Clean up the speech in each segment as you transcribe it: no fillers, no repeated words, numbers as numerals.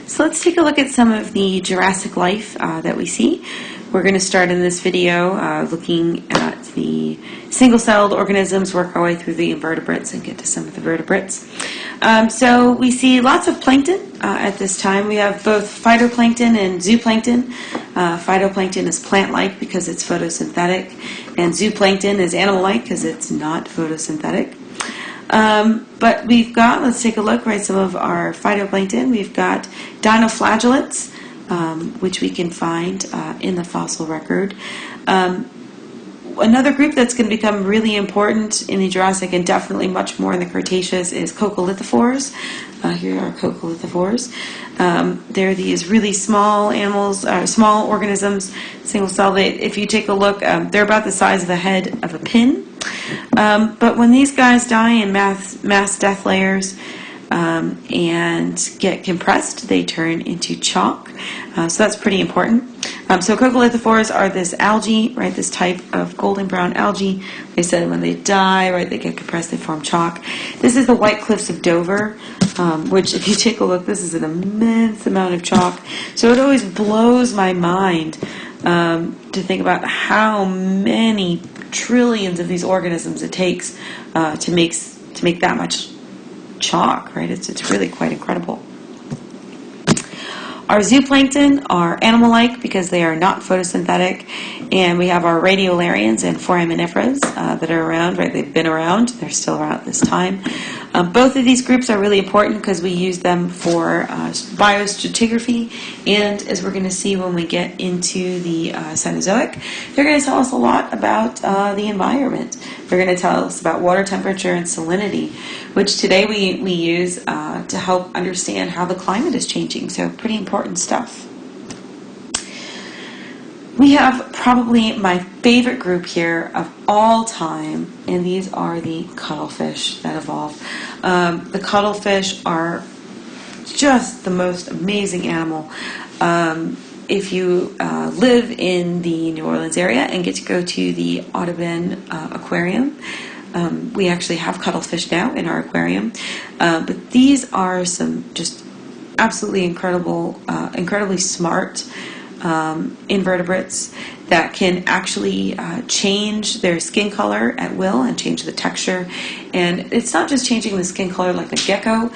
So let's take a look at some of the Jurassic life that we see. We're going to start in this video looking at the single-celled organisms, work our way through the invertebrates, and get to some of the vertebrates. So we see lots of plankton at this time. We have both phytoplankton and zooplankton. Phytoplankton is plant-like because it's photosynthetic, and zooplankton is animal-like because it's not photosynthetic. But we've got, let's take a look, right, some of our phytoplankton. We've got dinoflagellates, which we can find in the fossil record. Another group that's going to become really important in the Jurassic and definitely much more in the Cretaceous is coccolithophores. Here are coccolithophores. They're these really small animals, small organisms, single cell. If you take a look, they're about the size of the head of a pin. But when these guys die in mass death layers and get compressed, they turn into chalk. So that's pretty important. So coccolithophores are this algae, right, this type of golden brown algae. They said when they die, right, they get compressed, they form chalk. This is the White Cliffs of Dover, which if you take a look, this is an immense amount of chalk. So it always blows my mind to think about how many trillions of these organisms it takes to make that much chalk, right? It's really quite incredible. Our zooplankton are animal-like because they are not photosynthetic, and we have our radiolarians and foraminiferas that are around, right? They've been around, they're still around at this time. Both of these groups are really important because we use them for biostratigraphy, and as we're going to see when we get into the Cenozoic, they're going to tell us a lot about the environment. They're going to tell us about water temperature and salinity, which today we use to help understand how the climate is changing. So pretty important stuff. We have probably my favorite group here of all time, and these are the cuttlefish that evolved. The cuttlefish are just the most amazing animal. If you live in the New Orleans area and get to go to the Audubon Aquarium, we actually have cuttlefish now in our aquarium. But these are some just absolutely incredibly smart invertebrates that can actually change their skin color at will and change the texture. And it's not just changing the skin color like a gecko.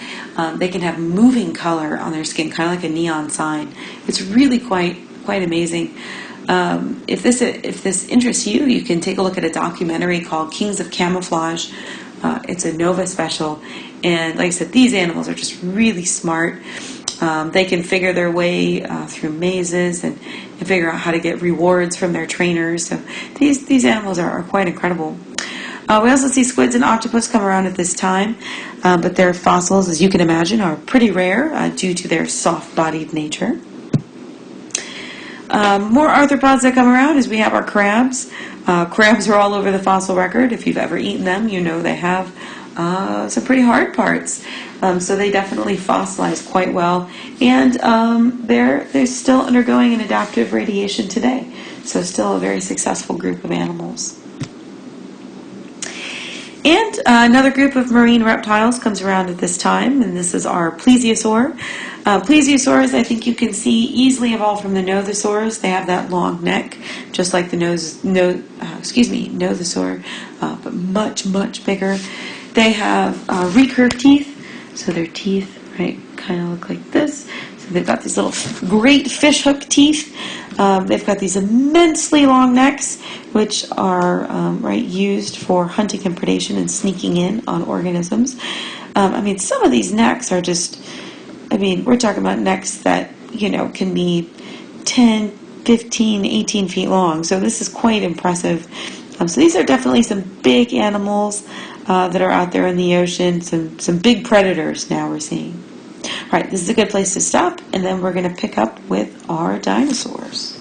They can have moving color on their skin, kind of like a neon sign. It's really quite amazing. If this interests you, you can take a look at a documentary called Kings of Camouflage. It's a Nova special. And like I said, these animals are just really smart. They can figure their way through mazes and figure out how to get rewards from their trainers. So these animals are quite incredible. We also see squids and octopus come around at this time, but their fossils, as you can imagine, are pretty rare due to their soft-bodied nature. More arthropods that come around is we have our crabs. Crabs are all over the fossil record. If you've ever eaten them, you know they have some pretty hard parts. So they definitely fossilize quite well, and they're still undergoing an adaptive radiation today. So still a very successful group of animals. And another group of marine reptiles comes around at this time, and this is our plesiosaur. Plesiosaurs, I think you can see, easily evolved from the nothosaurs. They have that long neck, just like the nothosaur, but much bigger. They have recurved teeth, so their teeth, right, kind of look like this. So they've got these little great fish hook teeth. They've got these immensely long necks, which are used for hunting and predation and sneaking in on organisms. Some of these necks are just, we're talking about necks that, can be 10, 15, 18 feet long. So this is quite impressive. So these are definitely some big animals that are out there in the ocean, some big predators now we're seeing. All right, this is a good place to stop, and then we're going to pick up with our dinosaurs.